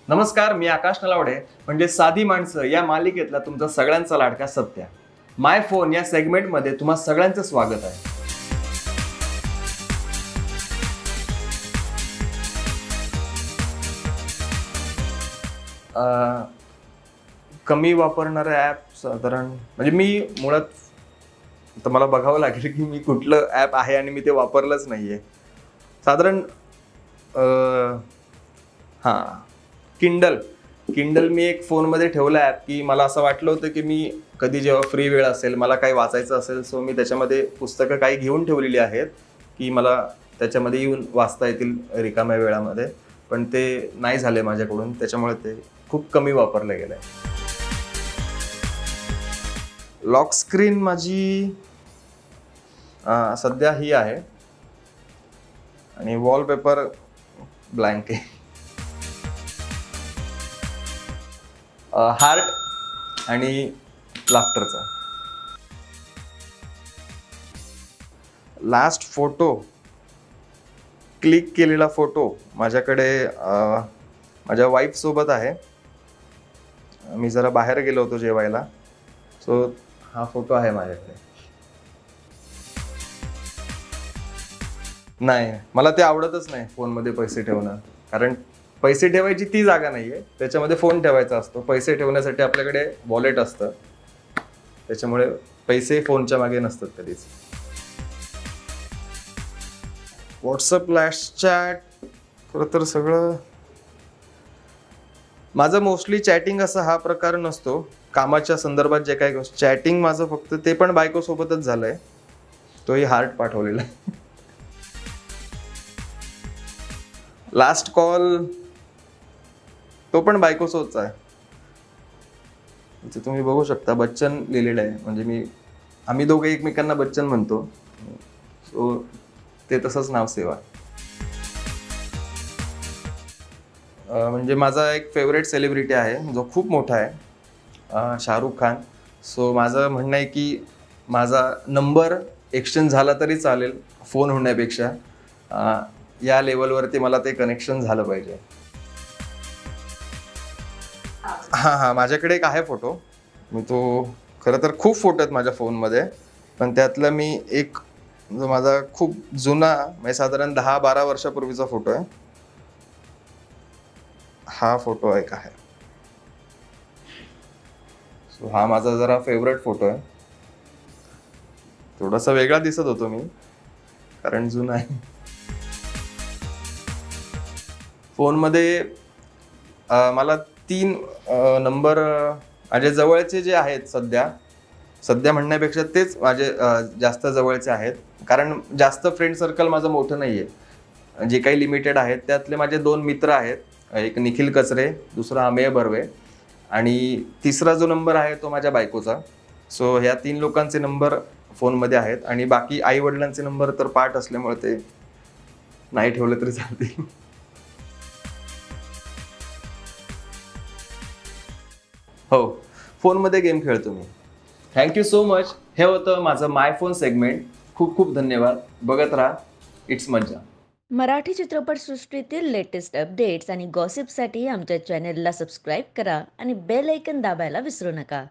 नमस्कार, मी आकाश नलावडे म्हणजे साधी माणसं या मालिकेतला तुमचा सगळ्यांचा लाडका सत्या. माय फोन या सेगमेंटमध्ये तुम्हा सगळ्यांचं स्वागत आहे. कमी वापरणारे ॲप साधारण म्हणजे मी मुळात तर मला बघावं लागेल की मी कुठलं ॲप आहे आणि मी ते वापरलंच नाही आहे. साधारण किंडल मी एक फोनमध्ये ठेवला ॲप की मला असं वाटलं होतं की मी कधी जेव्हा फ्री वेळ असेल, मला काही वाचायचं असेल, सो मी त्याच्यामध्ये पुस्तकं काही घेऊन ठेवलेली आहेत की मला त्याच्यामध्ये येऊन वाचता येतील रिकाम्या वेळामध्ये. पण ते नाही झाले माझ्याकडून, त्याच्यामुळे ते खूप कमी वापरलं गेलं आहे. लॉक स्क्रीन माझी सध्या ही आहे आणि वॉलपेपर ब्लँक आहे. हार्ट आणि लाफ्टरचा. लास्ट फोटो क्लिक केलेला फोटो माझ्याकडे माझ्या वाईफ सोबत आहे. मी जरा बाहेर गेलो होतो जेवायला, सो हा फोटो आहे माझ्याकडे. नाही, मला ते आवडतच नाही फोनमध्ये पैसे ठेवणं, कारण पैसे ठेवायची ती जागा नाहीये, त्याच्यामध्ये फोन ठेवायचा असतो. पैसे ठेवण्यासाठी आपल्याकडे वॉलेट असतं, त्याच्यामुळे पैसे फोनच्या मागे नसतात कधीच. व्हॉट्सअप फ्लॅश चॅट खरं तर सगळं माझं मोस्टली चॅटिंग असा हा प्रकार नसतो. कामाच्या संदर्भात जे काही चॅटिंग माझं फक्त ते पण बायकोसोबतच झालंय, तोही हार्ट पाठवलेला आहे. लास्ट कॉल तो पण बायकोसोबतचा आहे. तुम्ही बघू शकता बच्चन लिहिलेलं आहे, म्हणजे आम्ही दोघे एकमेकांना बच्चन म्हणतो, सो ते तसंच नाव सेवा. म्हणजे माझा एक फेवरेट सेलिब्रिटी आहे जो खूप मोठा आहे, शाहरुख खान. सो माझं म्हणणं आहे की माझा नंबर एक्सचेंज झाला तरी चालेल फोन होण्यापेक्षा. या लेवलवरती मला ते कनेक्शन झालं पाहिजे. हां, माझ्याकडे एक आहे फोटो. मी तो खरं तर खूप फोटो आहेत माझ्या फोनमध्ये, पण त्यातला मी एक जो माझा खूप जुना म्हणजे साधारण 10-12 वर्षापूर्वीचा फोटो आहे. हा फोटो एक आहे. सो हा माझा जरा फेवरेट फोटो आहे. थोडासा वेगळा दिसत होतो मी, कारण जुना आहे. फोनमध्ये मला 3 नंबर माझे जवळचे जे आहेत सध्या म्हणण्यापेक्षा तेच माझे जास्त जवळचे आहेत, कारण जास्त फ्रेंड सर्कल माझं मोठं नाही आहे. जे काही लिमिटेड आहेत त्यातले माझे 2 मित्र आहेत, एक निखिल कचरे, दुसरा अमेय बर्वे, आणि तिसरा जो नंबर आहे तो माझ्या बायकोचा. सो ह्या 3 लोकांचे नंबर फोनमध्ये आहेत, आणि बाकी आई वडिलांचे नंबर तर पाठ असल्यामुळे ते नाही ठेवले तरी चालतील. हो, फोनमध्ये गेम खेळतो मी. Thank you so much. हे होतं माझं माय फोन सेगमेंट. खूप खूप धन्यवाद. बघत राहा, इट्स मज्जा. मराठी चित्रपटसृष्टीतील लेटेस्ट अपडेट्स आणि गॉसिपसाठी आमच्या चॅनेलला सबस्क्राईब करा आणि बेल ऐकन दाबायला विसरू नका.